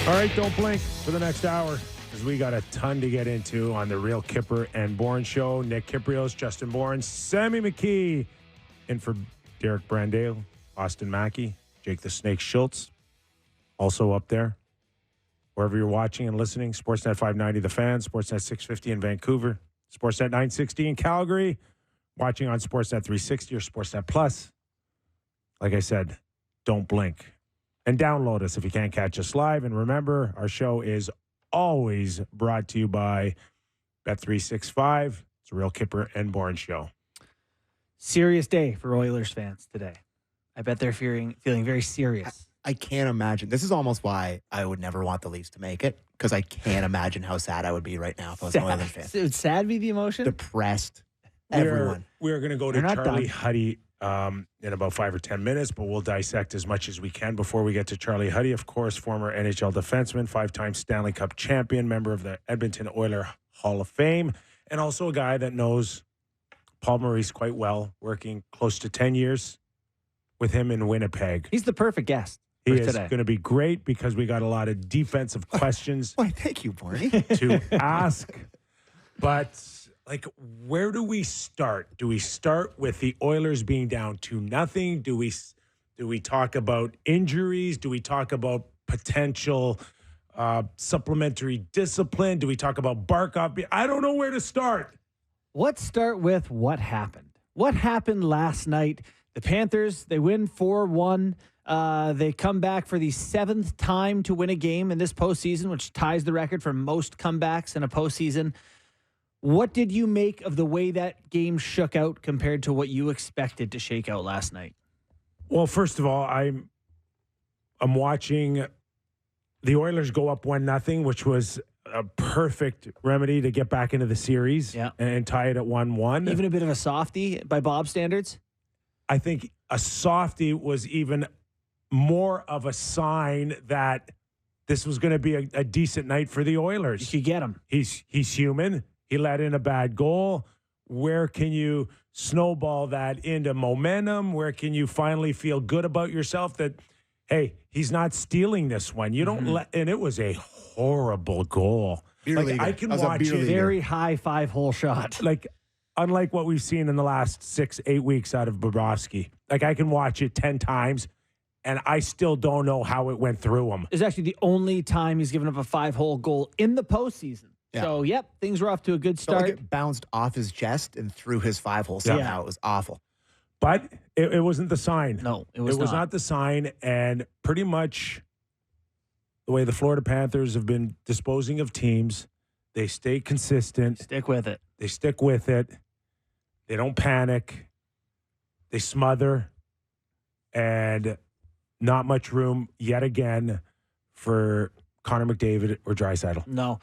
All right, don't blink for the next hour because we got a ton to get into on the Real Kyper and Bourne show. Nick Kypreos, Justin Bourne, Sammy McKee, in for Derek Brandale, Austin Mackey, Jake the Snake Schultz, also up there. Wherever you're watching and listening, Sportsnet 590 The Fan, Sportsnet 650 in Vancouver, Sportsnet 960 in Calgary, watching on Sportsnet 360 or Sportsnet Plus. Like I said, don't blink. And download us if you can't catch us live. And remember, our show is always brought to you by Bet365. It's a Real Kyper and Bourne show. Serious day for Oilers fans today. I bet they're feeling very serious. I can't imagine. This is almost why I would never want the Leafs to make it, because I can't imagine how sad I would be right now if I was an Oilers fan. Would sad be the emotion? Depressed. Everyone. We're going to go to Charlie Huddy in about 5 or 10 minutes, but we'll dissect as much as we can before we get to Charlie Huddy. Of course, former NHL defenseman, 5-time Stanley Cup champion, member of the Edmonton Oilers Hall of Fame, and also a guy that knows Paul Maurice quite well, working close to 10 years with him in Winnipeg. He's the perfect guest. He is going to be great because we got a lot of defensive questions Why, thank you, Barney. to ask. But, like, where do we start? Do we start with the Oilers being down 2-0? Do we talk about injuries? Do we talk about potential supplementary discipline? Do we talk about Barkov? I don't know where to start. Let's start with what happened. What happened last night? The Panthers, they win 4-1. They come back for the 7th time to win a game in this postseason, which ties the record for most comebacks in a postseason. What did you make of the way that game shook out compared to what you expected to shake out last night? Well, first of all, I'm watching the Oilers go up 1-0, which was a perfect remedy to get back into the series and tie it at 1-1. Even a bit of a softie by Bob's standards? I think a softie was even more of a sign that this was going to be a decent night for the Oilers. You could get him. He's human. He let in a bad goal. Where can you snowball that into momentum? Where can you finally feel good about yourself that, hey, he's not stealing this one? You don't let, and it was a horrible goal. Like, I can watch it. Very high 5-hole shot. Like, unlike what we've seen in the last 6-8 weeks out of Bobrovsky. Like, I can watch it 10 times, and I still don't know how it went through him. It's actually the only time he's given up a 5-hole goal in the postseason. Yeah. So, things were off to a good start. Like it bounced off his chest and through his 5-hole somehow. It was awful. But it wasn't the sign. No, it was not the sign. And pretty much the way the Florida Panthers have been disposing of teams, they stay consistent. Stick with it. They stick with it. They don't panic. They smother. And not much room yet again for Connor McDavid or Draisaitl. No.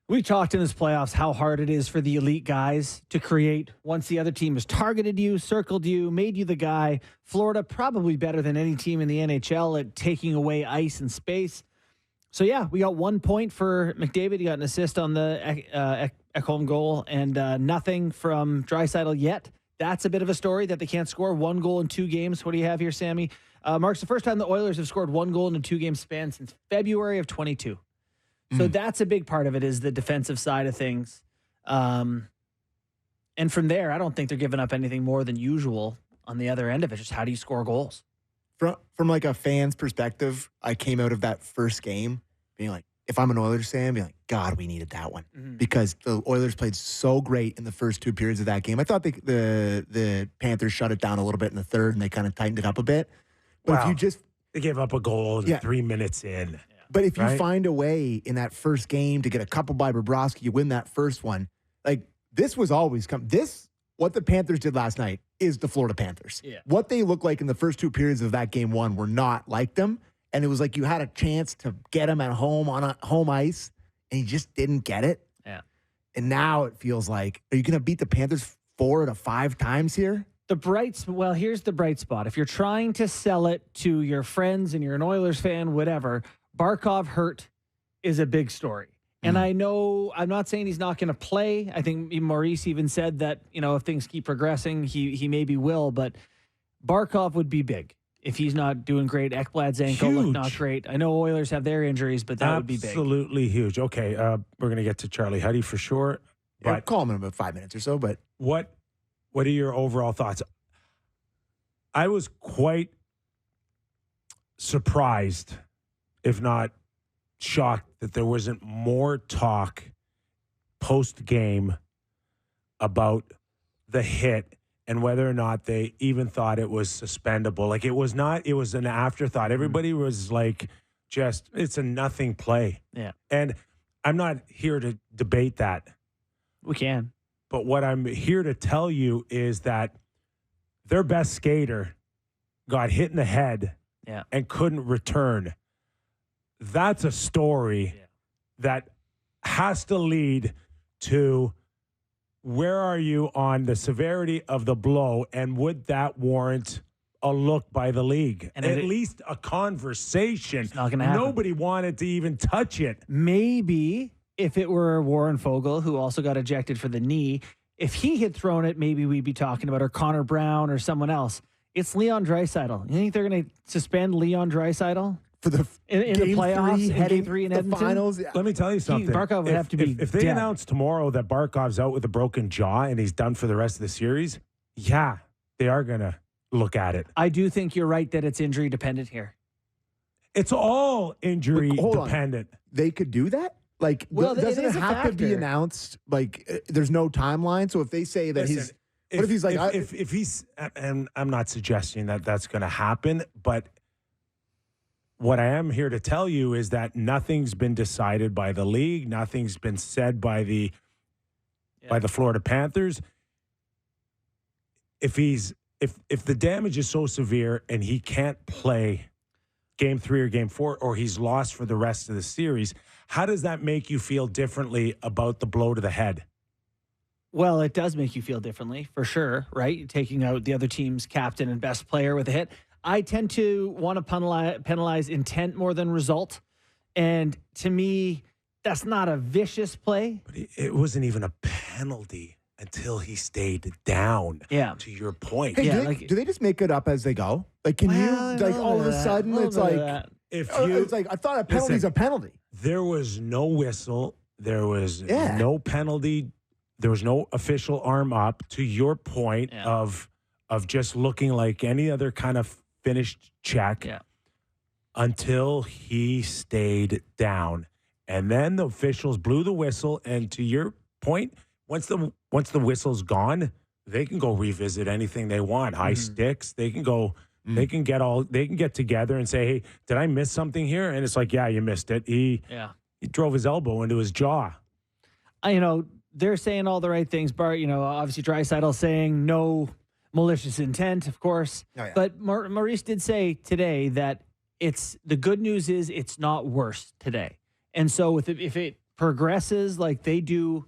We talked in this playoffs how hard it is for the elite guys to create once the other team has targeted you, circled you, made you the guy. Florida probably better than any team in the NHL at taking away ice and space. So, we got 1 point for McDavid. He got an assist on the Ekholm goal and nothing from Draisaitl yet. That's a bit of a story that they can't score 1 goal in 2 games. What do you have here, Sammy? Marks the first time the Oilers have scored 1 goal in a 2-game span since February of 22. So that's a big part of it is the defensive side of things. And from there, I don't think they're giving up anything more than usual on the other end of it. Just how do you score goals? From like a fan's perspective, I came out of that first game being like, if I'm an Oilers fan, being like, God, we needed that one. Because the Oilers played so great in the first 2 periods of that game. I thought the Panthers shut it down a little bit in the third, and they kind of tightened it up a bit. But if you just... They gave up a goal 3 minutes in. But if you find a way in that first game to get a couple by Bobrovsky, you win that first one. Like, this was always what the Panthers did last night is the Florida Panthers. Yeah. What they looked like in the first 2 periods of that game 1 were not like them. And it was like you had a chance to get them at home on a home ice, and you just didn't get it. Yeah. And now it feels like, are you going to beat the Panthers 4 to 5 times here? Here's the bright spot. If you're trying to sell it to your friends and you're an Oilers fan, whatever, Barkov hurt is a big story. And I know, I'm not saying he's not going to play. I think Maurice even said that, if things keep progressing, he maybe will, but Barkov would be big. if he's not doing great. Ekblad's ankle looked not great. I know Oilers have their injuries, but that would be big. Absolutely huge. Okay, we're going to get to Charlie Huddy for sure. Yeah, But call him in about 5 minutes or so. But what are your overall thoughts? I was quite surprised, if not shocked, that there wasn't more talk post-game about the hit and whether or not they even thought it was suspendable. Like, it was an afterthought. Everybody was like, it's a nothing play. Yeah. And I'm not here to debate that. We can. But what I'm here to tell you is that their best skater got hit in the head and couldn't return. That's a story that has to lead to where are you on the severity of the blow, and would that warrant a look by the league? And at least a conversation. It's not going to happen. Nobody wanted to even touch it. Maybe if it were Warren Fogle, who also got ejected for the knee, if he had thrown it, maybe we'd be talking about, or Connor Brown or someone else. It's Leon Draisaitl. You think they're going to suspend Leon Draisaitl for the in the playoffs, in Game 3 in the Edmonton? finals? Yeah. Let me tell you something. Barkov would have to be if they dead. announce tomorrow that Barkov's out with a broken jaw and he's done for the rest of the series, they are going to look at it. I do think you're right that it's injury dependent here. It's all injury dependent. They could do that? Like, doesn't it have to be announced? Like, there's no timeline. So if they say that what if he's like, if he's, and I'm not suggesting that that's going to happen, but what I am here to tell you is that nothing's been decided by the league. Nothing's been said by the Florida Panthers. If the damage is so severe and he can't play Game 3 or Game 4, or he's lost for the rest of the series, how does that make you feel differently about the blow to the head? Well, it does make you feel differently, for sure, right? You're taking out the other team's captain and best player with a hit. I tend to want to penalize intent more than result. And to me, that's not a vicious play. But it wasn't even a penalty until he stayed down. Yeah. To your point. Hey, do they just make it up as they go? Like, can you, like, all of a sudden, it's like, it's like, I thought a penalty's a penalty. There was no whistle. There was no penalty. There was no official arm up, to your point of just looking like any other kind of finished check until he stayed down. And then the officials blew the whistle. And to your point, once the whistle's gone, they can go revisit anything they want. High sticks, they can go. They can get together and say, "Hey, did I miss something here?" And it's like, "Yeah, you missed it." He drove his elbow into his jaw. They're saying all the right things, Bart. Obviously Draisaitl saying no malicious intent, of course. Oh, yeah. But Maurice did say today that the good news is it's not worse today. And so if it progresses like they do,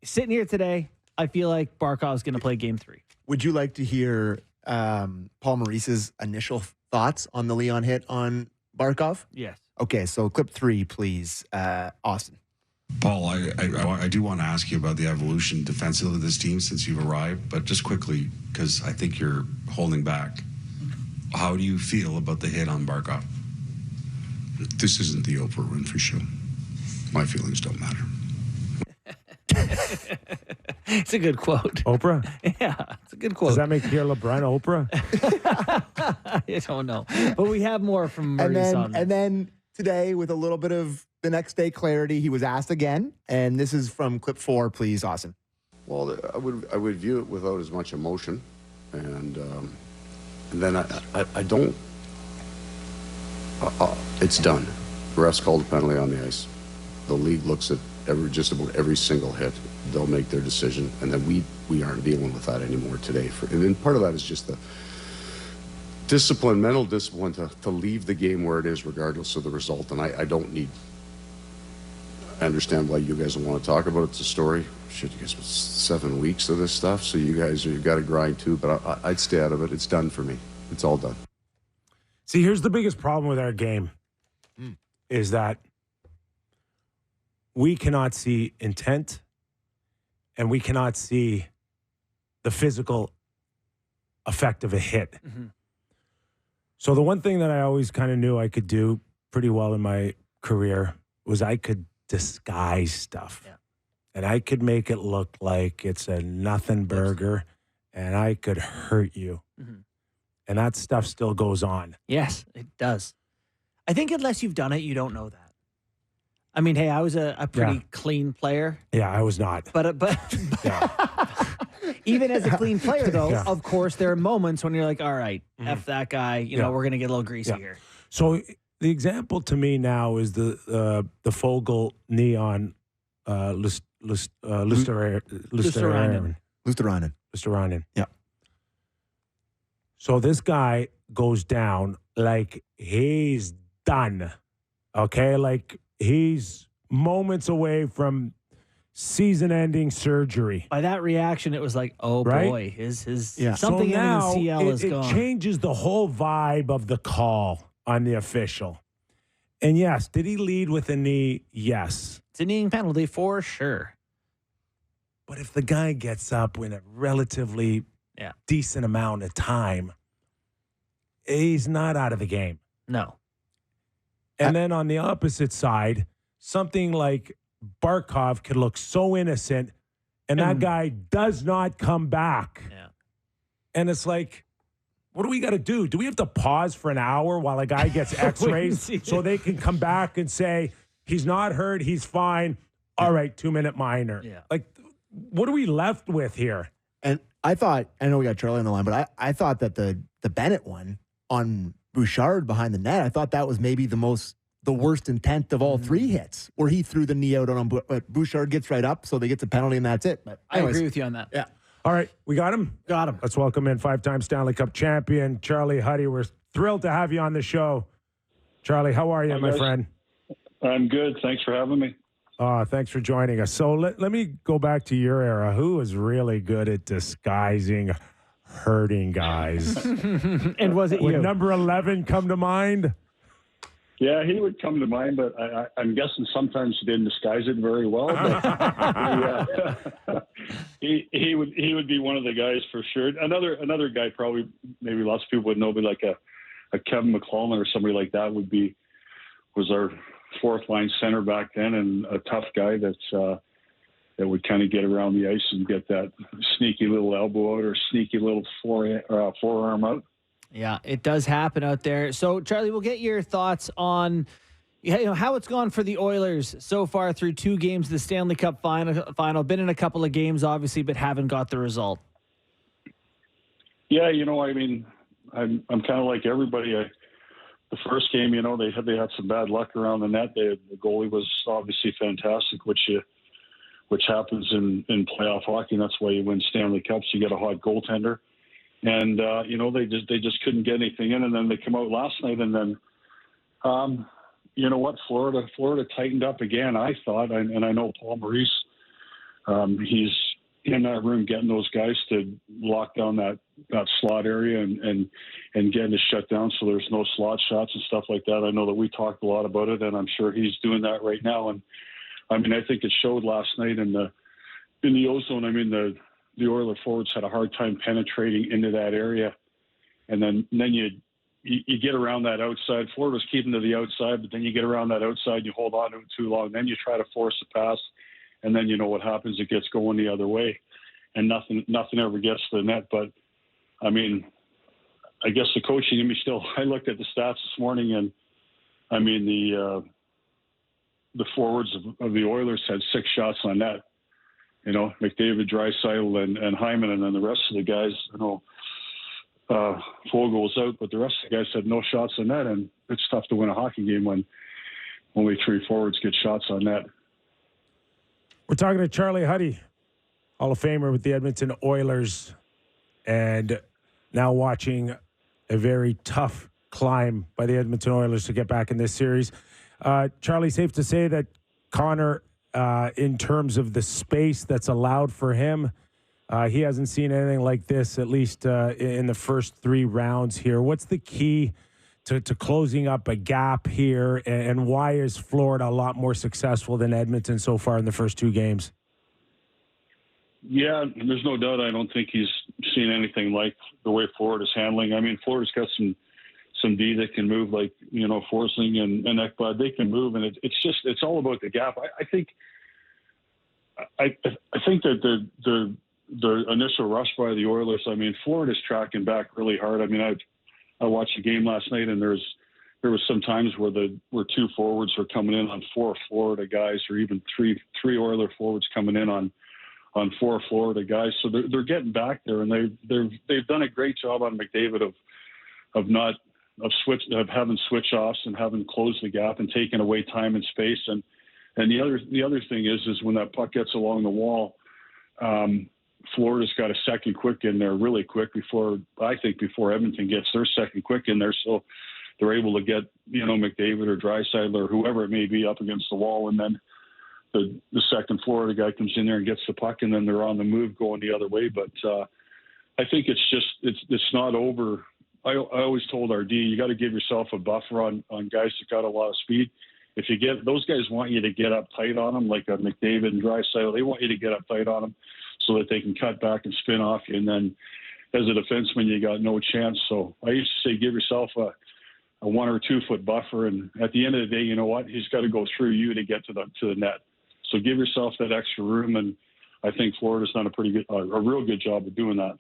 sitting here today, I feel like Barkov's going to play Game 3. Would you like to hear Paul Maurice's initial thoughts on the Leon hit on Barkov? Yes. Okay, so clip 3, please, Austin. Paul, I do want to ask you about the evolution defensively of this team since you've arrived, but just quickly, because I think you're holding back. How do you feel about the hit on Barkov? This isn't the Oprah Winfrey Show. My feelings don't matter. It's a good quote. Oprah? Yeah, it's a good quote. Does that make Pierre LeBrun Oprah? I don't know. But we have more from Maurice on this. And then today, with a little bit of the next day clarity, he was asked again. And this is from clip 4, please, Austin. Well, I would view it without as much emotion. And then I don't... it's done. The refs called a penalty on the ice. The league looks at just about every single hit. They'll make their decision, and then we aren't dealing with that anymore today. And then part of that is just the discipline, mental discipline to leave the game where it is regardless of the result. And I understand why you guys want to talk about it. It's a story. Shit, you guys spent 7 weeks of this stuff, so you've got to grind too, but I'd stay out of it. It's done for me. It's all done. See, here's the biggest problem with our game is that we cannot see intent and we cannot see the physical effect of a hit. Mm-hmm. So the one thing that I always kind of knew I could do pretty well in my career was I could disguise stuff. Yeah. And I could make it look like it's a nothing burger, and I could hurt you. Mm-hmm. And that stuff still goes on. Yes, it does. I think unless you've done it, you don't know that. I mean, hey, I was a pretty clean player. Yeah, I was not. But even as a clean player, though, of course, there are moments when you're like, all right, F that guy, you know, we're going to get a little greasy here. So the example to me now is the Fogel neon Lusterainen. Yeah. So this guy goes down like he's done. Okay, like he's moments away from season-ending surgery. By that reaction, it was like, oh boy, his something so in now his CL is gone. It changes the whole vibe of the call on the official. And yes, did he lead with a knee? Yes. It's a kneeing penalty for sure. But if the guy gets up in a relatively decent amount of time, he's not out of the game. No. And then on the opposite side, something like Barkov could look so innocent, and that guy does not come back. Yeah. And it's like, what do we got to do? Do we have to pause for an hour while a guy gets x-rays so they can come back and say, he's not hurt, he's fine. All right, 2-minute minor. Yeah. Like, what are we left with here? And I thought, I know we got Charlie on the line, but I thought that the Bennett one on Bouchard behind the net, I thought that was maybe the worst intent of all three hits, where he threw the knee out on him, but Bouchard gets right up, so they get the penalty, and that's it. But anyways, I agree with you on that. Yeah. All right, we got him? Got him. Let's welcome in 5-time Stanley Cup champion, Charlie Huddy. We're thrilled to have you on the show. Charlie, how are you, Hi, my guys. friend? I'm good. Thanks for having me. Thanks for joining us. So let me go back to your era. Who was really good at disguising hurting guys? And was it Would you? number 11 come to mind? Yeah, he would come to mind, but I'm guessing sometimes he didn't disguise it very well. But he would be one of the guys for sure. Another guy probably maybe lots of people would know, but like a Kevin McClellan or somebody like that was our fourth line center back then, and a tough guy that would kind of get around the ice and get that sneaky little elbow out or sneaky little forearm out. Yeah, it does happen out there. So, Charlie, we'll get your thoughts on how it's gone for the Oilers so far through 2 games of the Stanley Cup final. Been in a couple of games, obviously, but haven't got the result. Yeah, I mean, I'm kind of like everybody. The first game, they had some bad luck around the net. The goalie was obviously fantastic, which happens in playoff hockey. And that's why you win Stanley Cups. You get a hot goaltender. And, they just couldn't get anything in. And then they come out last night, and then, you know what? Florida tightened up again, I thought. And I know Paul Maurice, he's in that room getting those guys to lock down that slot area and getting it shut down so there's no slot shots and stuff like that. I know that we talked a lot about it, and I'm sure he's doing that right now. And, I mean, I think it showed last night in the O-zone. I mean, the Oiler forwards had a hard time penetrating into that area. And then you get around that outside. Florida's keeping to the outside, but then you get around that outside, you hold on to it too long. Then you try to force a pass, and then you know what happens. It gets going the other way, and nothing ever gets to the net. But, I mean, I guess the coaching in me still – I looked at the stats this morning, and, I mean, the forwards of the Oilers had 6 shots on net. McDavid, Draisaitl, and Hyman, and then the rest of the guys, Fogel was out, but the rest of the guys had no shots on net, and it's tough to win a hockey game when only 3 forwards get shots on net. We're talking to Charlie Huddy, Hall of Famer with the Edmonton Oilers, and now watching a very tough climb by the Edmonton Oilers to get back in this series. Charlie, safe to say that Connor, in terms of the space that's allowed for him, he hasn't seen anything like this, at least in the first 3 rounds here. What's the key to closing up a gap here, and why is Florida a lot more successful than Edmonton so far in the first 2 games? Yeah, there's no doubt. I don't think he's seen anything like the way Florida's handling. I mean, Florida's got some D that can move, like, Forsling and Ekblad. They can move, and it's all about the gap. I think that the initial rush by the Oilers, I mean, Florida's tracking back really hard. I mean, I watched the game last night, and there was some times where two forwards were coming in on four Florida guys, or even three Oiler forwards coming in on four Florida guys. So they're getting back there, and they've done a great job on McDavid of having switch offs and having closed the gap and taken away time and space. And the other thing is when that puck gets along the wall, Florida's got a second quick in there really quick before Edmonton gets their second quick in there. So they're able to get, McDavid or Draisaitl or whoever it may be up against the wall. And then the second Florida guy comes in there and gets the puck, and then they're on the move going the other way. But I think it's not over. I always told RD, you got to give yourself a buffer on guys that got a lot of speed. If you get, those guys want you to get up tight on them, like a McDavid and Draisaitl. They want you to get up tight on them so that they can cut back and spin off you. And then as a defenseman, you got no chance. So I used to say, give yourself a 1 or 2 foot buffer. And at the end of the day, you know what? He's got to go through you to get to the net. So give yourself that extra room. And I think Florida's done a real good job of doing that.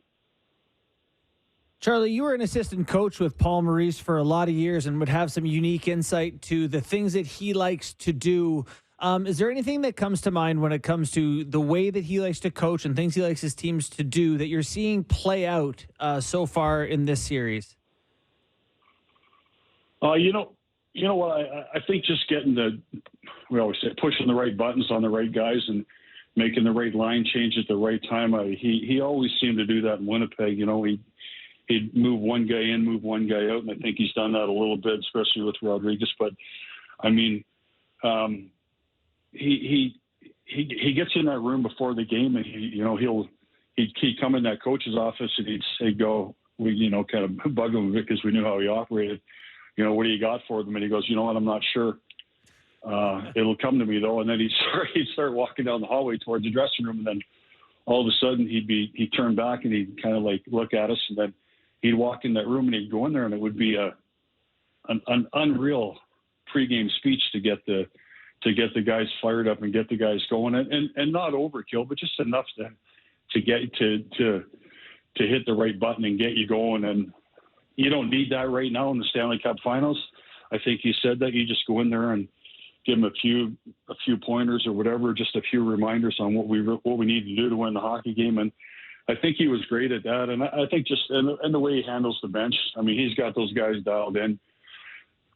Charlie, you were an assistant coach with Paul Maurice for a lot of years and would have some unique insight to the things that he likes to do. Is there anything that comes to mind when it comes to the way that he likes to coach and things he likes his teams to do that you're seeing play out so far in this series? You know what? I think just we always say, pushing the right buttons on the right guys and making the right line change at the right time. He always seemed to do that in Winnipeg. He'd move one guy in, move one guy out, and I think he's done that a little bit, especially with Rodriguez. But I mean, he gets in that room before the game, and he'd come in that coach's office and he'd say, kind of bug him because we knew how he operated. What do you got for them? And he goes, you know what, I'm not sure. It'll come to me though. And then he'd start walking down the hallway towards the dressing room, and then all of a sudden he'd turn back and he'd kind of like look at us, and then he'd walk in that room and he'd go in there, and it would be an unreal pregame speech to get the guys fired up and get the guys going, and not overkill, but just enough to get to hit the right button and get you going. And you don't need that right now in the Stanley Cup Finals. I think he said that you just go in there and give him a few pointers or whatever, just a few reminders on what we need to do to win the hockey game. And I think he was great at that. And I think and the way he handles the bench, I mean, he's got those guys dialed in.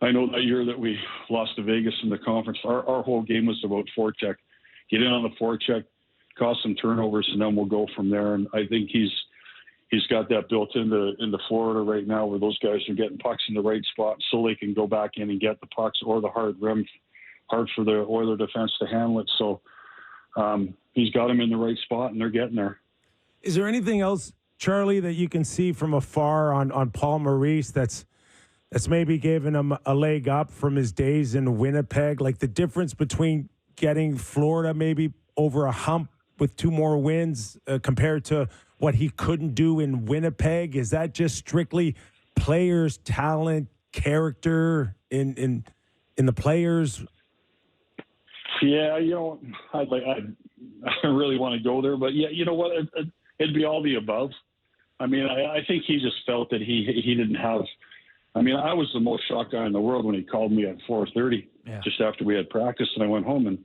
I know that year that we lost to Vegas in the conference, our whole game was about forecheck. Get in on the forecheck, cause some turnovers, and then we'll go from there. And I think he's got that built into Florida right now, where those guys are getting pucks in the right spot so they can go back in and get the pucks, or the hard rim, hard for the Oiler defense to handle it. So he's got them in the right spot, and they're getting there. Is there anything else, Charlie, that you can see from afar on Paul Maurice that's maybe giving him a leg up from his days in Winnipeg? Like the difference between getting Florida maybe over a hump with 2 more wins compared to what he couldn't do in Winnipeg? Is that just strictly players, talent, character in the players? Yeah, I really want to go there, but yeah, you know what? It'd be all the above. I mean, I think he just felt that he didn't have. I mean, I was the most shocked guy in the world when he called me at 4:30 just after we had practice, and I went home and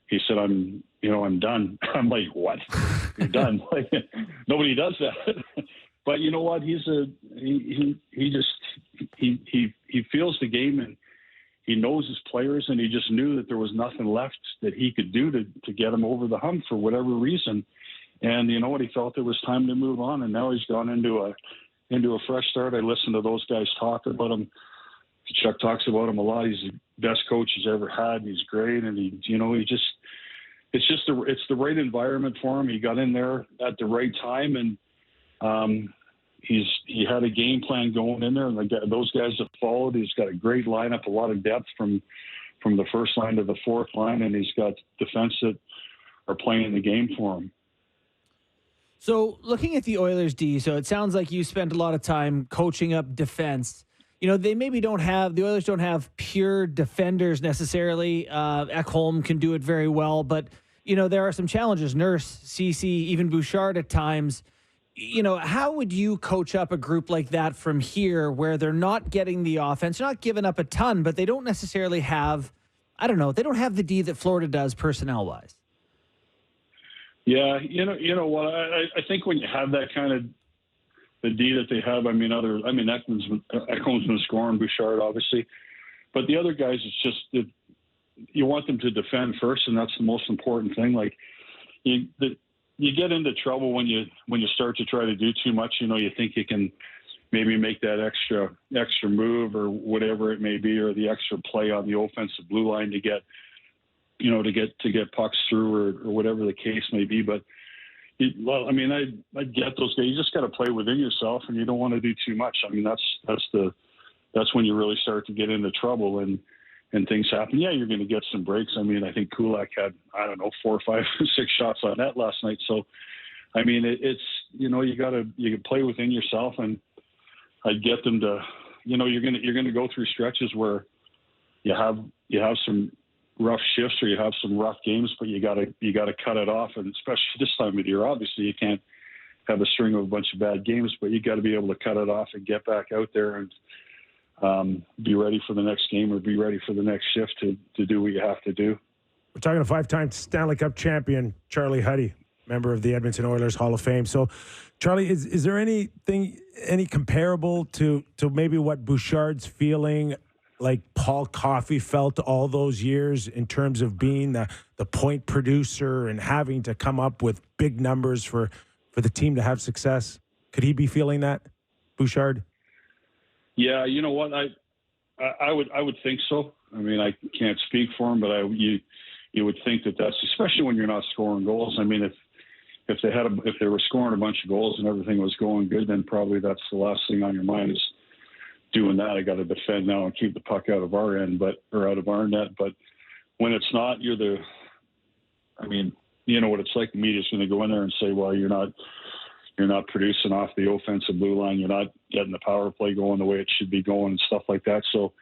he said, "I'm done." I'm like, "What? You're done?" Like, nobody does that. But you know what? He feels the game, and he knows his players, and he just knew that there was nothing left that he could do to get him over the hump for whatever reason. And you know what? He felt it was time to move on, and now he's gone into a fresh start. I listened to those guys talk about him. Chuck talks about him a lot. He's the best coach he's ever had. He's great, and it's the right environment for him. He got in there at the right time, and he had a game plan going in there, and those guys have followed. He's got a great lineup, a lot of depth from the first line to the fourth line, and he's got defense that are playing the game for him. So looking at the Oilers D, so it sounds like you spent a lot of time coaching up defense. they maybe the Oilers don't have pure defenders necessarily. Ekholm can do it very well, but, there are some challenges. Nurse, Ceci, even Bouchard at times. How would you coach up a group like that from here where they're not getting the offense, not giving up a ton, but they don't necessarily have, they don't have the D that Florida does personnel-wise? Yeah, you know what? I think when you have that kind of the D that they have, Ekholm's been scoring, Bouchard obviously, but the other guys, it's just that you want them to defend first, and that's the most important thing. Like you get into trouble when you start to try to do too much. You think you can maybe make that extra move or whatever it may be, or the extra play on the offensive blue line to get pucks through or whatever the case may be. But I get those guys. You just got to play within yourself, and you don't want to do too much. That's when you really start to get into trouble and things happen. Yeah, you're going to get some breaks. I think Kulak had 4 or 5 or 6 shots on net last night. So it's you can play within yourself, and I'd get them to you're going to go through stretches where you have some rough shifts or you have some rough games, but you got to cut it off. And especially this time of year, obviously you can't have a string of a bunch of bad games, but you got to be able to cut it off and get back out there and be ready for the next game or be ready for the next shift to do what you have to do. We're talking to 5-time Stanley Cup champion Charlie Huddy, member of the Edmonton Oilers Hall of Fame. So, Charlie, is there any comparable to maybe what Bouchard's feeling like Paul Coffey felt all those years in terms of being the point producer and having to come up with big numbers for the team to have success? Could he be feeling that, Bouchard? Yeah, you know what? I would think so. I can't speak for him, but you would think that's especially when you're not scoring goals. If they were scoring a bunch of goals and everything was going good, then probably that's the last thing on your mind is doing that. I got to defend now and keep the puck out of our end, or out of our net. But when it's not, you know what it's like. The media's going to go in there and say, well, you're not producing off the offensive blue line. You're not getting the power play going the way it should be going and stuff like that. So,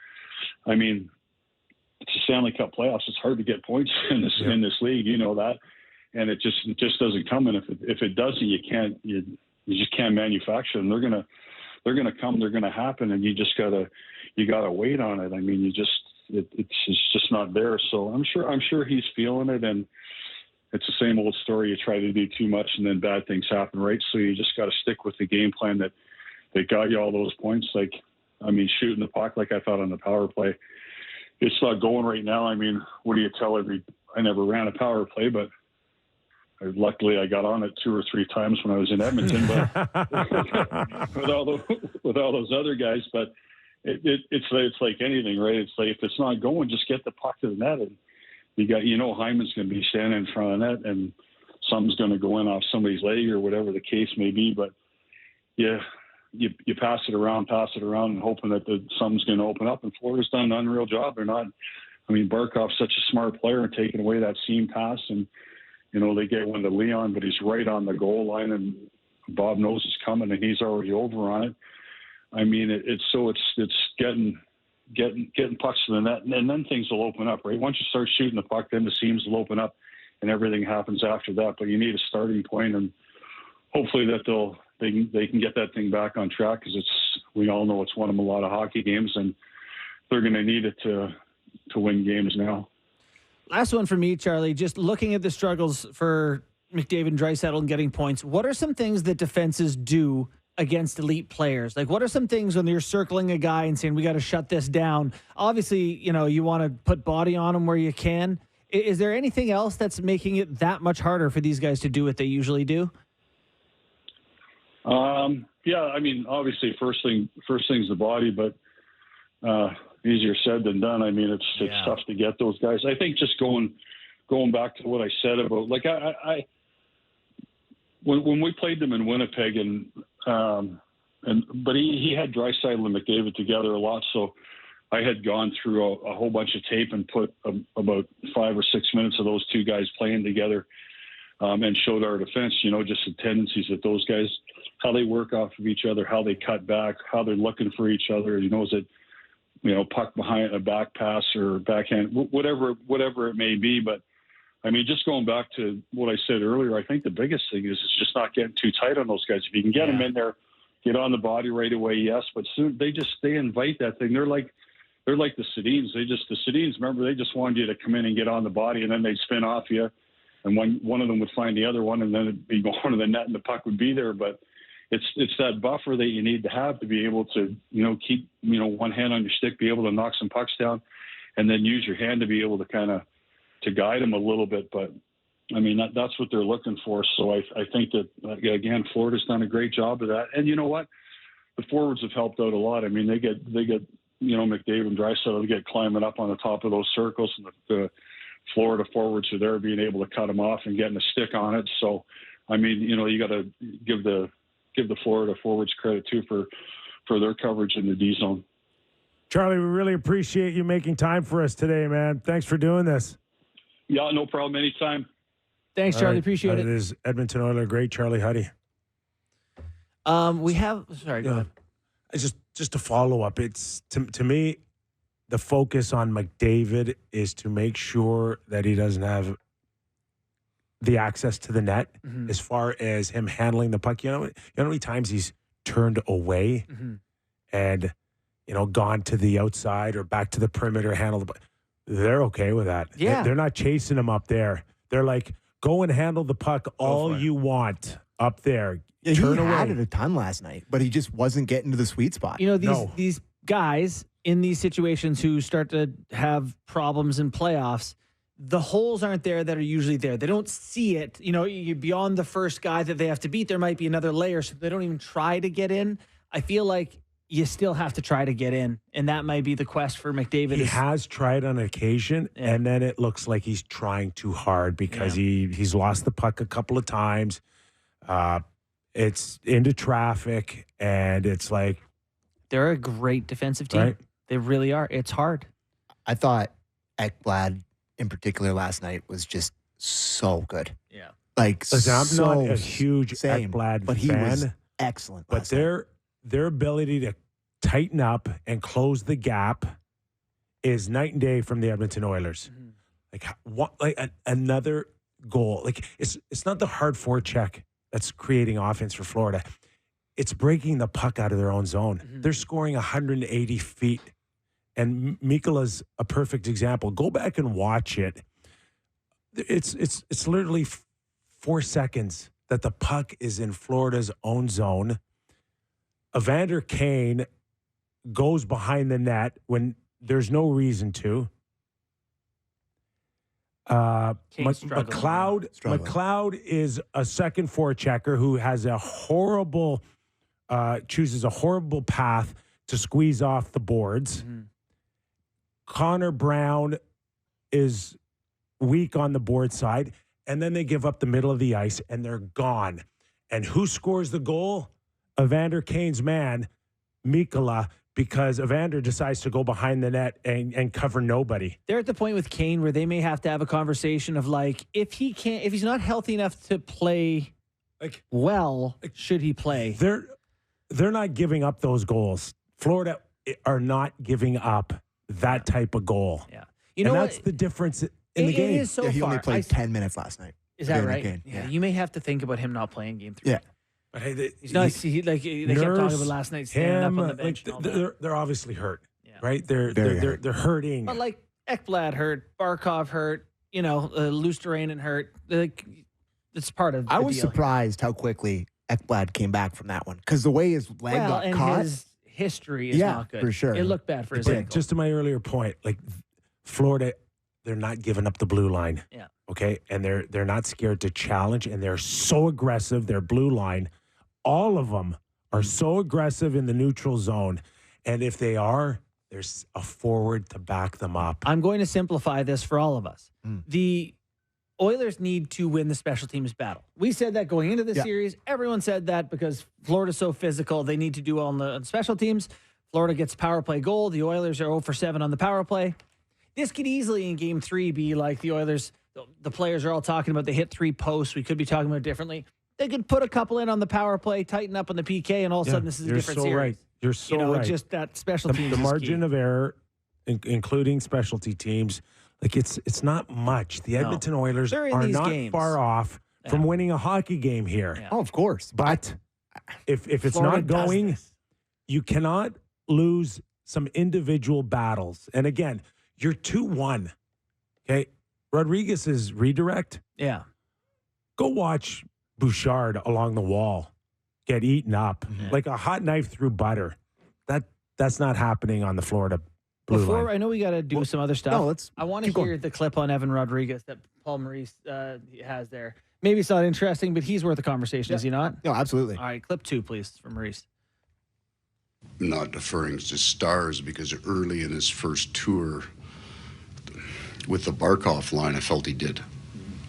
it's a Stanley Cup playoffs. It's hard to get points in this league. You know that. And it just doesn't come. And if it doesn't, you just can't manufacture them. They're gonna come. They're gonna happen. And you gotta wait on it. It's just not there. So I'm sure he's feeling it. And it's the same old story. You try to do too much, and then bad things happen, right? So you just got to stick with the game plan that got you all those points. Shooting the puck like I thought on the power play. It's not going right now. What do you tell I never ran a power play, but luckily I got on it 2 or 3 times when I was in Edmonton, but with all those other guys. But it's like anything, right? It's like if it's not going, just get the puck to the net, and Hyman's going to be standing in front of the net, and something's going to go in off somebody's leg or whatever the case may be. But yeah, you pass it around and hoping that something's going to open up. And Florida's done an unreal job. They're not. Barkov's such a smart player and taking away that seam pass, and they get one to Leon, but he's right on the goal line, and Bob knows it's coming, and he's already over on it. It's getting pucks to the net, and then things will open up, right? Once you start shooting the puck, then the seams will open up, and everything happens after that. But you need a starting point, and hopefully that they can get that thing back on track, because we all know it's won them a lot of hockey games, and they're going to need it to win games now. Last one for me, Charlie. Just looking at the struggles for McDavid and Draisaitl and getting points, what are some things that defenses do against elite players? Like, what are some things when you're circling a guy and saying, we got to shut this down? Obviously, you want to put body on them where you can. Is there anything else that's making it that much harder for these guys to do what they usually do? Yeah, obviously first thing's the body, but easier said than done. It's tough to get those guys. I think just going back to what I said about, like, when we played them in Winnipeg, but he had Draisaitl and McDavid together a lot, so I had gone through a whole bunch of tape and put about 5 or 6 minutes of those two guys playing together, and showed our defense, just the tendencies that those guys they work off of each other, how they cut back, how they're looking for each other. He knows that, puck behind a back pass or backhand, whatever it may be. But I mean, just going back to what I said earlier, I think the biggest thing is just not getting too tight on those guys. If you can get them in there, get on the body right away, yes. But soon they invite that thing. They're like the Sedins. The Sedins, remember, they just wanted you to come in and get on the body, and then they'd spin off you, and one of them would find the other one, and then it'd be going to the net, and the puck would be there. But it's that buffer that you need to have to be able to keep one hand on your stick, be able to knock some pucks down, and then use your hand to be able to kind of to guide them a little bit. But I mean, that's what they're looking for. So I think that, again, Florida's done a great job of that. And you know what? The forwards have helped out a lot. I mean, they get McDavid and Draisaitl, they get climbing up on the top of those circles, and the Florida forwards are there being able to cut them off and getting a stick on it. So, I mean, you got to give the Florida forwards credit too for their coverage in the D zone. Charlie, we really appreciate you making time for us today, man. Thanks for doing this. Yeah, no problem. Anytime. Thanks, Charlie. Appreciate it. It is Edmonton Oilers great Charlie Huddy. We have. Sorry, go ahead. Just to follow up. It's to me, the focus on McDavid is to make sure that he doesn't have the access to the net. As far as him handling the puck. You know how many times he's turned away and gone to the outside or back to the perimeter, handled the puck. They're okay with that. Yeah. They're not chasing him up there. They're like, go and handle the puck all you want up there. Yeah, Turn he away. had it a ton last night, but he just wasn't getting to the sweet spot. These guys in these situations who start to have problems in playoffs, the holes aren't there that are usually there. They don't see it. Beyond the first guy that they have to beat, there might be another layer, so they don't even try to get in. I feel like you still have to try to get in, and that might be the quest for McDavid. He has tried on occasion, and then it looks like he's trying too hard because he's lost the puck a couple of times. It's into traffic, and it's like... They're a great defensive team. Right? They really are. It's hard. I thought Ekblad in particular last night was just so good. Yeah. Listen, I'm not a huge Ekblad but fan. He was excellent. But their ability to tighten up and close the gap is night and day from the Edmonton Oilers. Another goal. It's not the hard forecheck that's creating offense for Florida. It's breaking the puck out of their own zone. They're scoring 180 feet. And Mikkola's a perfect example. Go back and watch it. It's literally 4 seconds that the puck is in Florida's own zone. Evander Kane goes behind the net when there's no reason to. McLeod is a second forechecker who has chooses a horrible path to squeeze off the boards. Connor Brown is weak on the board side, and then they give up the middle of the ice, and they're gone. And who scores the goal? Evander Kane's man, Mikkola, because Evander decides to go behind the net and cover nobody. They're at the point with Kane where they may have to have a conversation of if he's not healthy enough to play should he play? They're not giving up those goals. Florida are not giving up that type of goal. Yeah. That's the difference in the game. It is so he far. only played 10 minutes last night. Is that right? Kane. Yeah. You may have to think about him not playing game 3. Yeah. But hey, he's not. They kept talking about last night standing up on the bench. They're obviously hurt, Yeah. right? They're hurting. But Ekblad hurt, Barkov hurt, Luosterainen hurt. It's part of. I the was deal surprised how quickly Ekblad came back from that one because the way his leg got caught. His history is not good. For sure. It looked bad for his ankle. Just to my earlier point, Florida, they're not giving up the blue line. Yeah. Okay, and they're not scared to challenge, and they're so aggressive. Their blue line, all of them are so aggressive in the neutral zone, and if they are, there's a forward to back them up. I'm going to simplify this for all of us. The Oilers need to win the special teams battle. We said that going into the series. Everyone said that because Florida's so physical. They need to do well on the special teams. Florida gets power play goal. The Oilers are 0 for 7 on the power play. This could easily in game 3 be like the Oilers. The players are all talking about they hit 3 posts. We could be talking about it differently. They could put a couple in on the power play, tighten up on the PK, and all of a sudden this is a different series. Right. You're so right. Just that special teams. The margin key. of error, including specialty teams, like it's not much. The Edmonton Oilers are not far off from winning a hockey game here. Yeah. Oh, of course. But if it's Florida not going, you cannot lose some individual battles. And again, you're 2-1. Okay. Rodriguez's redirect. Yeah. Go watch Bouchard along the wall get eaten up like a hot knife through butter. That's not happening on the Florida blue line. I know we got to do some other stuff. No, I want to hear the clip on Evan Rodriguez that Paul Maurice has there. Maybe it's not interesting, but he's worth a conversation, is he not? No, absolutely. All right, clip 2, please, from Maurice. Not deferring to stars because early in his first tour with the Barkov line, I felt he did.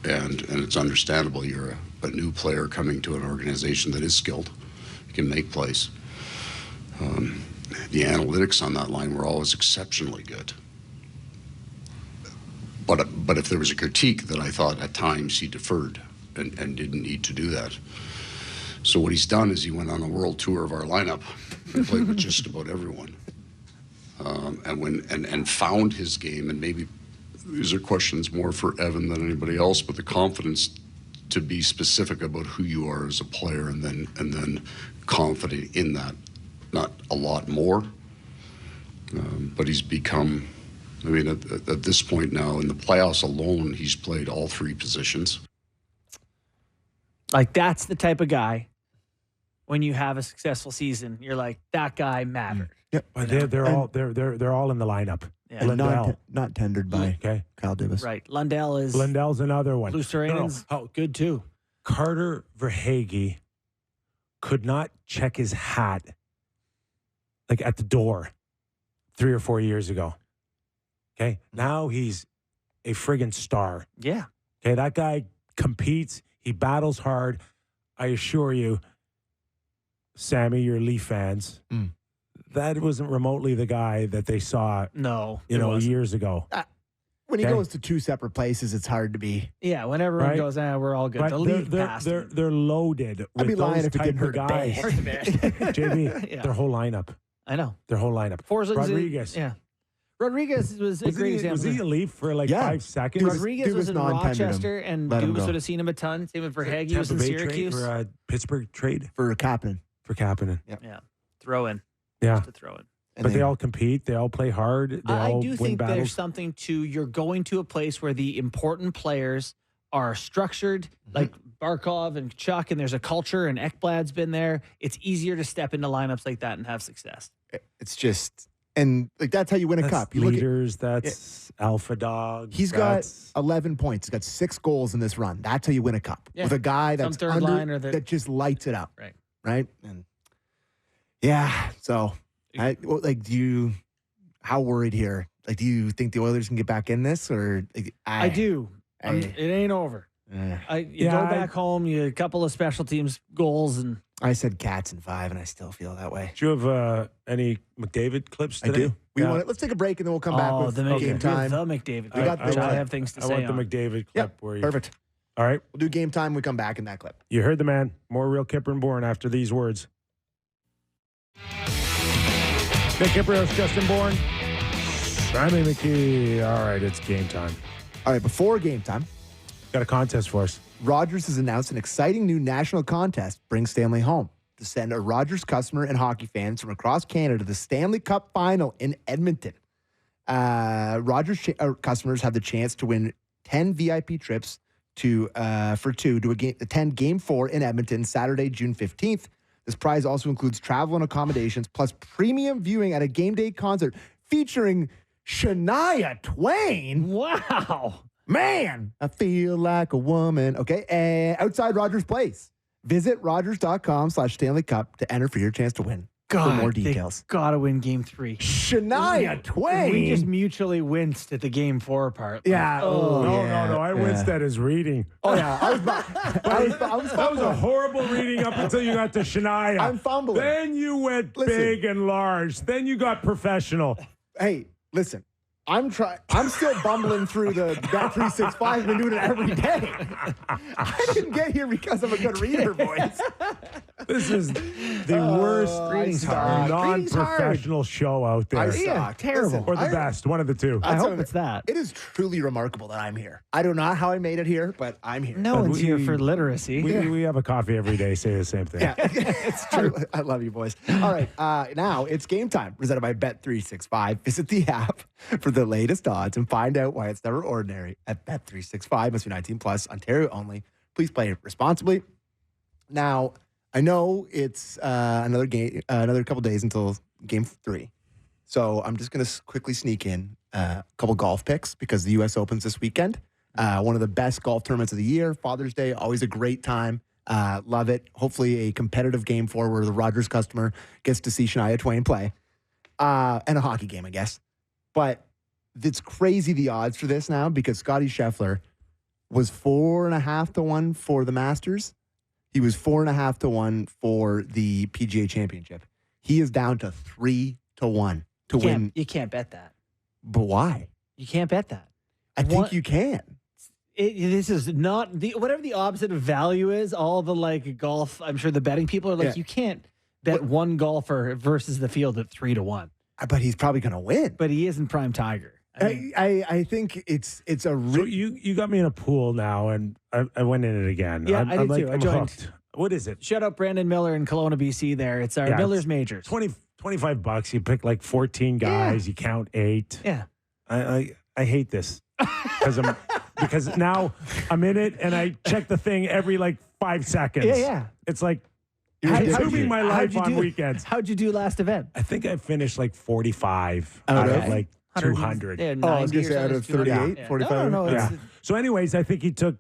And it's understandable. You're a new player coming to an organization that is skilled. You can make plays. The analytics on that line were always exceptionally good. But if there was a critique that I thought at times he deferred and didn't need to do that. So what he's done is he went on a world tour of our lineup and played with just about everyone. And found his game, and maybe these are questions more for Evan than anybody else, but the confidence to be specific about who you are as a player and then confident in that. Not a lot more, but he's become, I mean, at this point now, in the playoffs alone, he's played all 3 positions. Like, that's the type of guy, when you have a successful season, you're like, that guy mattered. Yeah, but they're all in the lineup. Yeah. Lundell. Not tendered by Kyle Dubas. Right. Lundell's another one. Lusteranen's good too. Carter Verhaeghe could not check his hat like at the door 3 or 4 years ago. Okay. Now he's a friggin' star. Yeah. Okay. That guy competes. He battles hard. I assure you, Sammy, your Leaf fans, that wasn't remotely the guy that they saw, years ago. When he goes to 2 separate places, it's hard to be. Yeah, when everyone goes, we're all good. But the Leaf passed. they're loaded with I'd be lying those if he type didn't of hurt guys. JB, their whole lineup. I know. Their whole lineup. Rodriguez. Rodriguez was a great example. Was he a Leaf for 5 seconds? Rodriguez was in Rochester, and Dubas would have seen him a ton. Same with Verhaeghe. He was in Syracuse. For Pittsburgh trade? For Kapanen. Yeah. Throw in. Yeah. Just to throw in. But they all compete. They all play hard. They all I do win think battles. there's something to you're going to a place where the important players are structured, like Barkov and Chuck, and there's a culture, and Ekblad's been there. It's easier to step into lineups like that and have success. It's just, and that's how you win a cup. You leaders, that's alpha dog. He's got 11 points. He's got 6 goals in this run. That's how you win a cup. Yeah. With a guy that's that just lights it up. Right? And so how worried here? Like, do you think the Oilers can get back in this, or I do. It ain't over. You go back home, you a couple of special teams goals, and I said Cats in 5, and I still feel that way. Do you have any McDavid clips today? I do. Let's take a break, and then we'll come back with game time. The McDavid clip. I have things to say. I want the McDavid clip. Perfect. All right. We'll do game time. We come back in that clip. You heard the man. More Real Kyper and Bourne after these words. Nick Kypreos, Justin Bourne, Sammy McKee. All right, it's game time. All right, before game time, got a contest for us. Rogers has announced an exciting new national contest, Bring Stanley Home, to send a Rogers customer and hockey fans from across Canada to the Stanley Cup final in Edmonton. Rogers customers have the chance to win 10 VIP trips to attend Game 4 in Edmonton Saturday, June 15th. This prize also includes travel and accommodations, plus premium viewing at a game day concert featuring Shania Twain. Wow. Man, I feel like a woman. Okay, and outside Rogers Place. Visit Rogers.com/Stanley Cup to enter for your chance to win. For more details. Gotta win game 3. Shania Twain. We just mutually winced at the game 4 part. Yeah. No. I winced at his reading. Oh, yeah. That was a horrible reading up until you got to Shania. I'm fumbling. Then you went big and large. Then you got professional. Hey, listen. I'm still bumbling through the Bet365. I've been doing it every day. I didn't get here because I'm a good reader, boys. This is the worst non-professional show out there. I suck. Terrible. Listen, Or the best, one of the two. I hope it's that. It is truly remarkable that I'm here. I don't know how I made it here, but I'm here. No one's here for literacy. We have a coffee every day, say the same thing. Yeah, it's true. I love you, boys. All right, now it's game time. Presented by Bet365. Visit the app for the latest odds and find out why it's never ordinary at Bet365. Must be 19 plus, Ontario only. Please play responsibly. Now, I know it's another couple days until game 3. So I'm just going to quickly sneak in a couple golf picks because the U.S. Open's this weekend. One of the best golf tournaments of the year. Father's Day, always a great time. Love it. Hopefully a competitive game where the Rogers customer gets to see Shania Twain play. And a hockey game, I guess. But it's crazy the odds for this now because Scottie Scheffler was 4.5 to 1 for the Masters. He was 4.5 to 1 for the PGA Championship. He is down to 3 to 1 to win. You can't bet that. But why? You can't bet that. I think you can. This is not whatever the opposite of value is. All the golf, I'm sure the betting people are like, you can't bet one golfer versus the field at 3 to 1. But he's probably going to win. But he isn't prime Tiger. I think it's a. So you got me in a pool now, and I went in it again. Yeah, I did too. I joined. Hooked. What is it? Shout out Brandon Miller in Kelowna, BC. There, it's our Miller's Majors. $25. You pick like 14 guys. You count 8. Yeah, I hate this because now I'm in it and I check the thing every 5 seconds. Yeah. It's like consuming my life on weekends. How'd you do last event? I think I finished 45 out of 200. Yeah, I was going to say out of 38, 45. No. Yeah. So, anyways, I think he took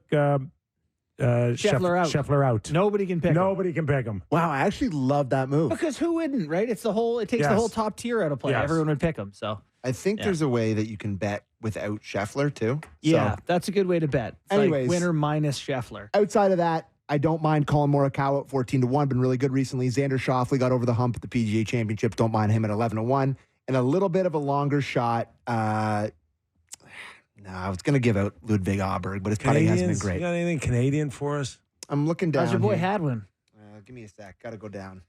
Scheffler out. Nobody can pick him. Nobody can pick him. Wow, I actually love that move. Because who wouldn't, right? It takes the whole top tier out of play. Yes. Everyone would pick him. So I think there's a way that you can bet without Scheffler too. Yeah, that's a good way to bet. It's anyways, winner minus Scheffler. Outside of that, I don't mind Colin Morikawa at 14 to 1. Been really good recently. Xander Schauffele got over the hump at the PGA Championship. Don't mind him at 11 to 1. And a little bit of a longer shot. I was going to give out Ludwig Aberg, but his putting hasn't been great. You got anything Canadian for us? I'm looking down. How's your boy here. Hadwin? Give me a sec. Got to go down.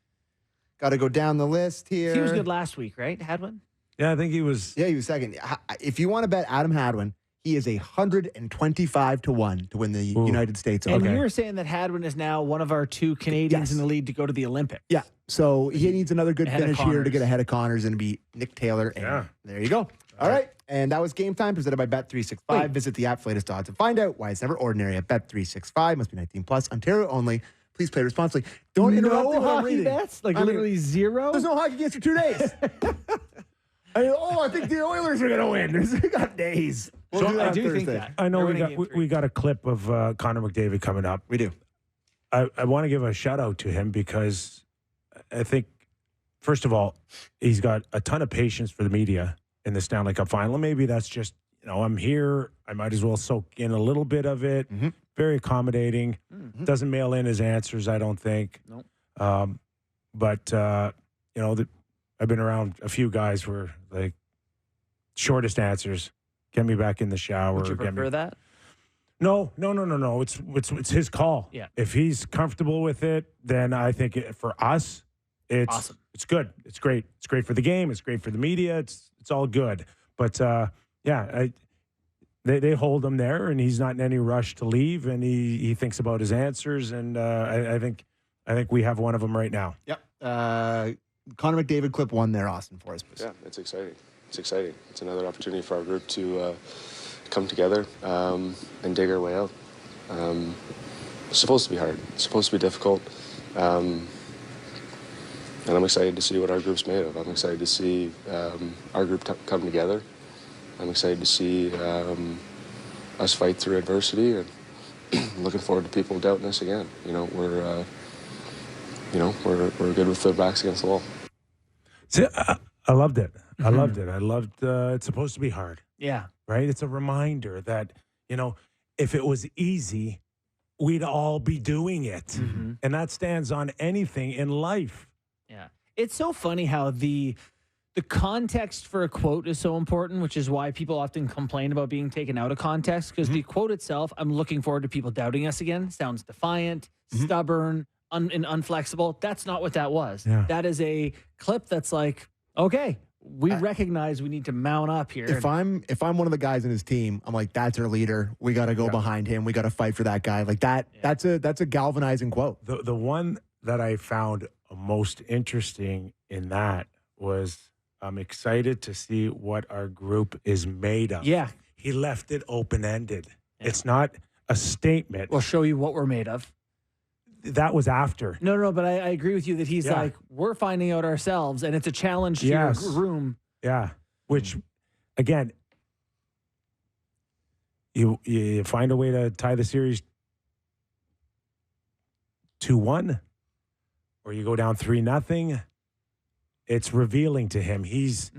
Got to go down the list here. He was good last week, right? Hadwin? Yeah, I think he was. Yeah, he was second. If you want to bet Adam Hadwin, he is 125 to 1 to win the United States Open. And you were saying that Hadwin is now one of our 2 Canadians in the lead to go to the Olympics. Yeah. So he needs another good finish here to get ahead of Connors and be Nick Taylor. And there you go. All right. And that was Game Time presented by Bet365. Visit the app for latest odds and find out why it's never ordinary at Bet365. Must be 19 plus. Ontario only. Please play responsibly. Don't interrupt me when I'm reading. Bets? Literally zero? There's no hockey games for 2 days. I think the Oilers are going to win. We got days. I do think that. I know we got a clip of Connor McDavid coming up. We do. I want to give a shout out to him because I think, first of all, he's got a ton of patience for the media in the Stanley Cup final. Maybe that's just, I'm here. I might as well soak in a little bit of it. Mm-hmm. Very accommodating. Mm-hmm. Doesn't mail in his answers, I don't think. Nope. But I've been around a few guys who are like, shortest answers. Get me back in the shower. Would you prefer that? No. It's his call. Yeah. If he's comfortable with it, then I think for us, it's awesome. It's good. It's great. It's great for the game. It's great for the media. It's all good. But they hold him there, and he's not in any rush to leave, and he thinks about his answers, and I think we have one of them right now. Yep. Connor McDavid clip 1 there, Austin, for us, please. Yeah, it's exciting. It's exciting. It's another opportunity for our group to come together and dig our way out. It's supposed to be hard. It's supposed to be difficult. And I'm excited to see what our group's made of. I'm excited to see our group come together. I'm excited to see us fight through adversity, and looking forward to people doubting us again. We're good with the backs against the wall. See, I loved it. I loved it. I loved it's supposed to be hard. Yeah. Right? It's a reminder that, if it was easy, we'd all be doing it. Mm-hmm. And that stands on anything in life. Yeah. It's so funny how the The context for a quote is so important, which is why people often complain about being taken out of context, because the quote itself, I'm looking forward to people doubting us again, sounds defiant, stubborn, and unflexible. That's not what that was. Yeah. That is a clip that's like, okay, we recognize we need to mount up here. If I'm one of the guys in his team, I'm like, that's our leader. We got to go behind him. We got to fight for that guy. Like that. Yeah. That's a galvanizing quote. The one that I found most interesting in that was, I'm excited to see what our group is made of. Yeah. He left it open-ended. Yeah. It's not a statement. We'll show you what we're made of. That was after. No, but I agree with you that he's like, we're finding out ourselves, and it's a challenge to your room. Yeah, which, again, you find a way to tie the series 2-1, or you go down 3-0. It's revealing to him. He's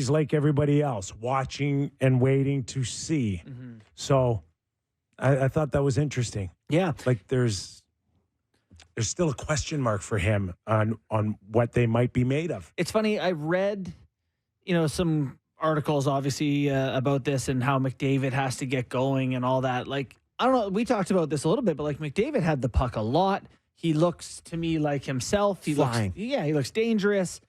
like everybody else, watching and waiting to see. So I thought that was interesting. Yeah. Like there's still a question mark for him on what they might be made of. It's funny. I read, some articles obviously about this and how McDavid has to get going and all that. Like, I don't know. We talked about this a little bit, but like McDavid had the puck a lot. He looks to me like himself. He looks dangerous.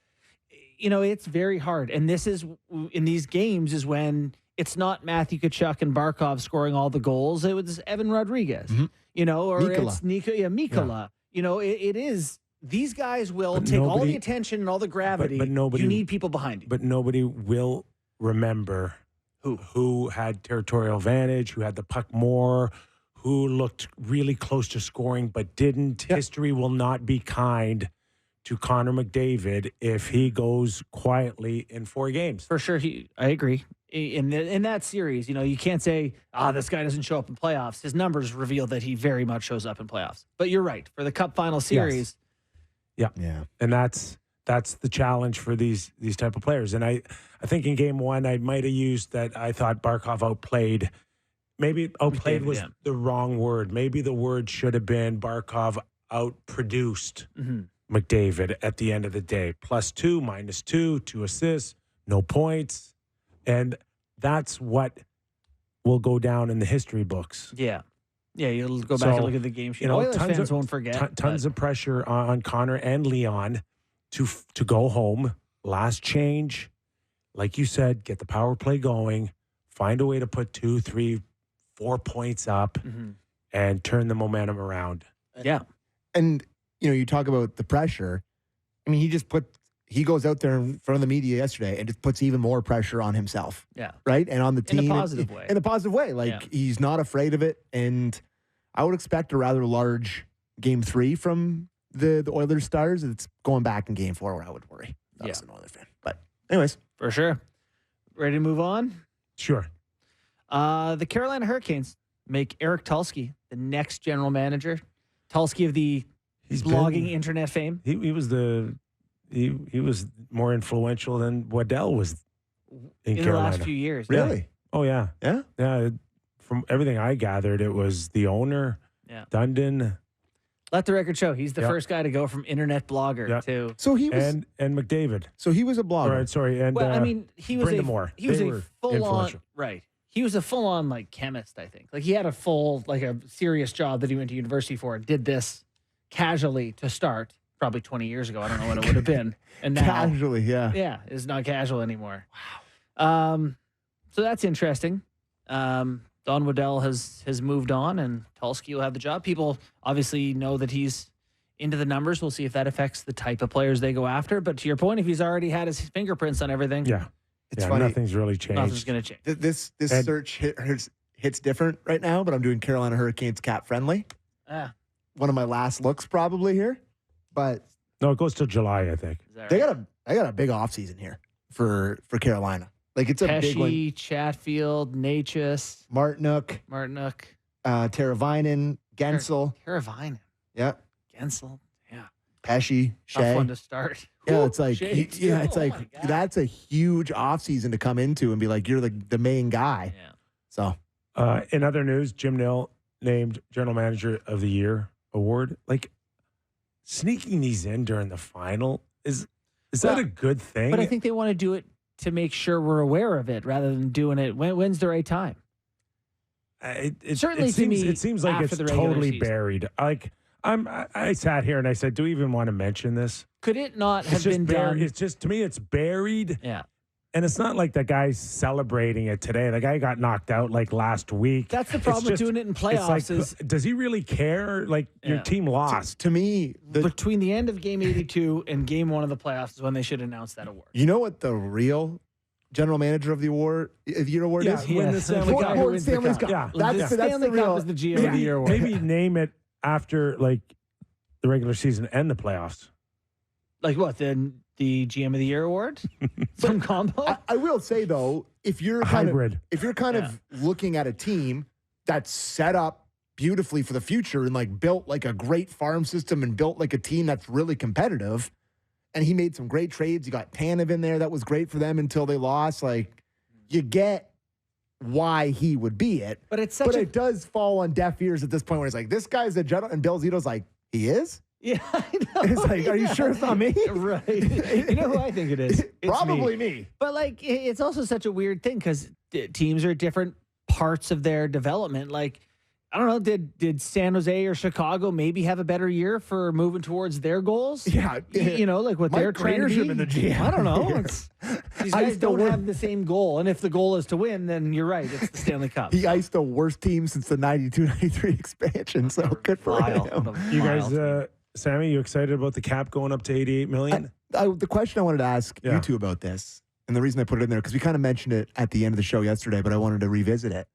It's very hard. And this is, in these games, is when it's not Matthew Tkachuk and Barkov scoring all the goals. It was Evan Rodriguez, or Mikkola. it's Mikkola. Yeah. It is, these guys will take all the attention and all the gravity. But nobody, you need people behind you. But nobody will remember who had territorial advantage, who had the puck more, who looked really close to scoring but didn't. Yep. History will not be kind to Connor McDavid if he goes quietly in 4 games. For sure, I agree. In that series, you can't say, this guy doesn't show up in playoffs. His numbers reveal that he very much shows up in playoffs. But you're right. For the Cup final series. Yes. Yeah. And that's the challenge for these type of players. And I think in game 1, I might have used that I thought Barkov outplayed. Maybe outplayed was the wrong word. Maybe the word should have been Barkov outproduced McDavid at the end of the day. +2, -2, 2 assists, no points. And that's what will go down in the history books. Yeah. Yeah, you'll go back and look at the game sheet. Oilers fans won't forget. Tons of pressure on Connor and Leon to go home. Last change. Like you said, get the power play going. Find a way to put 2, 3, 4 points up and turn the momentum around. Yeah. And, you talk about the pressure. I mean, he goes out there in front of the media yesterday and just puts even more pressure on himself. Yeah. Right? And on the team. In a positive way. In a positive way. Like, he's not afraid of it. And I would expect a rather large game 3 from the Oilers stars. It's going back in game 4 where I would worry. I was an Oilers fan. But anyways. For sure. Ready to move on? Sure. The Carolina Hurricanes make Eric Tulsky the next general manager. Tulsky of the blogging internet fame. He was he was more influential than Waddell was in Carolina. The last few years. Really? Yeah. Oh, yeah. Yeah? Yeah. From everything I gathered, it was the owner, Dundon. Let the record show. He's the first guy to go from internet blogger to... So he was... And McDavid. So he was a blogger. Right, sorry. And, he was a full-on... Right. He was a full-on, chemist, I think. He had a serious job that he went to university for and did this casually to start. Probably 20 years ago. I don't know what it would have been. And now, casually, yeah. Yeah, it's not casual anymore. Wow. So that's interesting. Don Waddell has moved on, and Tulsky will have the job. People obviously know that he's into the numbers. We'll see if that affects the type of players they go after. But to your point, if he's already had his fingerprints on everything, it's funny. Nothing's really changed. Nothing's going to change. This search hits different right now, but I'm doing Carolina Hurricanes cap friendly. One of my last looks probably here. But no, it goes till July, I think. They got a big offseason here for Carolina. It's a big one. Pesci, Chatfield, Natchez, Martinook, Teravainen, Gensel. Teravainen. Yeah. Gensel. Yeah. Pesci, Shea. Tough one to start. Yeah, it's that's a huge offseason to come into and be like, you're the main guy. Yeah. So in other news, Jim Nill named General Manager of the Year award. Sneaking these in during the final is Is that a good thing? But I think they want to do it to make sure we're aware of it rather than doing it. When's the right time? Certainly to me, it seems like after it's the regular totally season. buried. Like I sat here and I said, do we even want to mention this? Could it not have It's just been done? It's just, to me, it's buried. Yeah. And it's not like the guy's celebrating it today. The guy got knocked out like last week. That's the problem with doing it in playoffs is does he really care? Like, your team lost. To me, between the end of game 82 and game 1 of the playoffs is when they should announce that award. you know what the real general manager of the year award Yeah, is? win the Stanley The guy Cup. who Gordon wins the Stanley's cup. Cup. Yeah. That's Stanley the real. Cup is the GM of the year award. Maybe name it after, like, the regular season and the playoffs. Like what? The GM of the year award? Some combo? I will say though, if you're Hybrid. kind of looking at a team that's set up beautifully for the future and like built like a great farm system and built like a team that's really competitive, and he made some great trades. You got Tanev in there, that was great for them until they lost. Like, you get why he would be it, But it's such it does fall on deaf ears at this point where it's like, this guy's a general, and Bill Zito's like, he is. Yeah, I know. It's like, are you sure it's not me? Right. You know who I think it is? It's Probably me. me. But like, it's also such a weird thing because teams are at different parts of their development. Like, I don't know, did San Jose or Chicago maybe have a better year for moving towards their goals? Yeah. You know, like what Mike they're trying to Grier's be. been the GM I don't know. here. These I guys used to don't work- have the same goal. And if the goal is to win, then you're right. It's the Stanley Cup. He iced the worst team since the 92-93 expansion, so good for him. You guys, Sammy, you excited about the cap going up to $88 million? The question I wanted to ask Yeah. you two about this, and the reason I put it in there, because we kind of mentioned it at the end of the show yesterday, but I wanted to revisit it.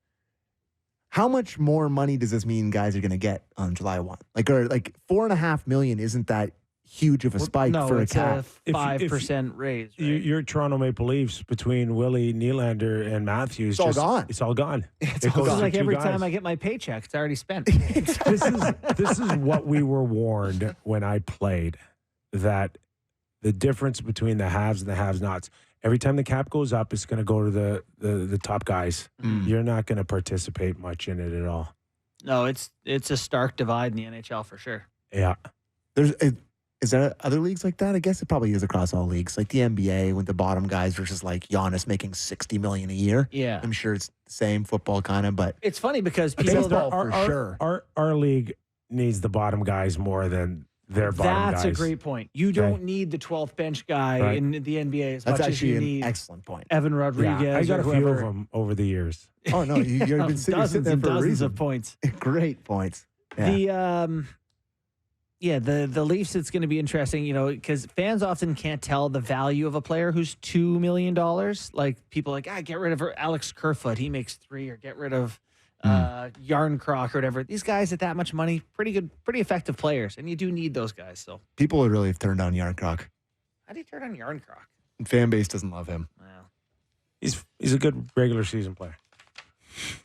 How much more money does this mean guys are going to get on July 1? Like $4.5 million isn't that huge of a spike no, for a it's cap. a 5% raise. Right? Your Toronto Maple Leafs between Willie Nylander and Matthews. It's all gone. It's all gone. It's It all goes gone. to like two every guys. time I get my paycheck, it's already spent. this is what we were warned when I played, that the difference between the haves and the have-nots. Every time the cap goes up, it's going to go to the top guys. You're not going to participate much in it at all. No, it's a stark divide in the NHL for sure. Yeah. Is there other leagues like that? I guess it probably is across all leagues, like the NBA with the bottom guys versus like Giannis making $60 million a year. Yeah. I'm sure it's the same football kind of, but It's funny because people baseball for sure. Our league needs the bottom guys more than their bottom guys. That's a great point. You don't need the 12th bench guy Right. in the NBA as That's much as actually you an need excellent point. Evan Rodriguez. Yeah, I got or a few of whoever. them over the years. Oh, no, you've been sitting Dozens there and for a dozens reason. of points. Great points. Yeah. The Leafs, it's going to be interesting, you know, because fans often can't tell the value of a player who's $2 million. Like people are like, get rid of Alex Kerfoot. He makes $3 million, or get rid of Yarncroc or whatever. These guys at that much money, pretty good, pretty effective players. And you do need those guys. So People would really have turned on Yarncroc. how do you turn on Yarncroc? Fan base doesn't love him. Well, He's a good regular season player.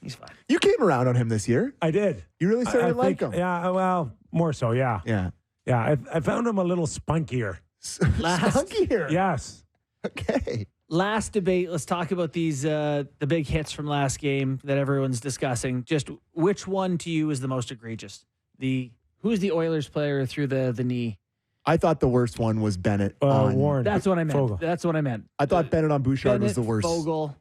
he's fine. You came around on him this year. I did. You really started to like him. Yeah, well, more so, yeah. Yeah. Yeah, I found him a little spunkier. Spunky here. Yes. Okay. Last debate. Let's talk about these the big hits from last game that everyone's discussing. Just which one to you is the most egregious? Who's the Oilers player through the knee? I thought the worst one was Bennett. Warren. That's what I meant. Fogle. That's what I meant. I thought Bennett on Bouchard was the worst. Fogle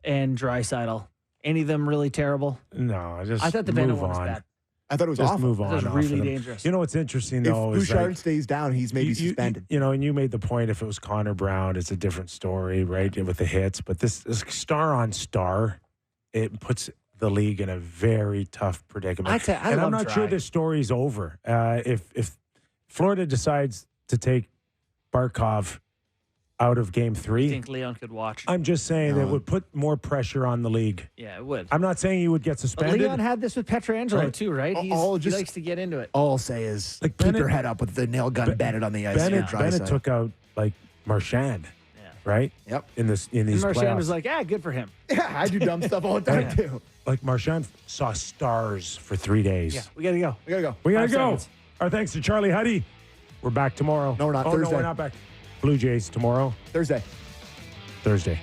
and Draisaitl. Any of them really terrible? No, I thought the Bennett one was bad. I thought it was Just awful. move on. That was off really of them. dangerous. You know what's interesting, If though, is Bouchard like, stays down, he's maybe suspended. You know, and you made the point, if it was Connor Brown, it's a different story, right, with the hits. But this star on star, it puts the league in a very tough predicament. I and I'm love not sure Dry. this story's over. If Florida decides to take Barkov out of Game I 3, think Leon could watch. I'm just saying it would put more pressure on the league. Yeah, it would. I'm not saying he would get But suspended. Leon had this with Pietrangelo Right. too, right? He He likes to get into it. All I'll say is Like keep Bennett- your head up with the nail gun Bennett on the ice. Bennett for Draisaitl. took out like Marchand, Yeah. right? Yep. In these And Marchand playoffs. was like, good for him. Yeah, I do dumb stuff all the time Yeah. too. Like Marchand saw stars for 3 days. Yeah, we got to go. We gotta go. We gotta 5 go. seconds. Our thanks to Charlie Huddy. We're back tomorrow. No, we're not. Oh, Thursday. no, we're not back. Blue Jays tomorrow. Thursday. Thursday.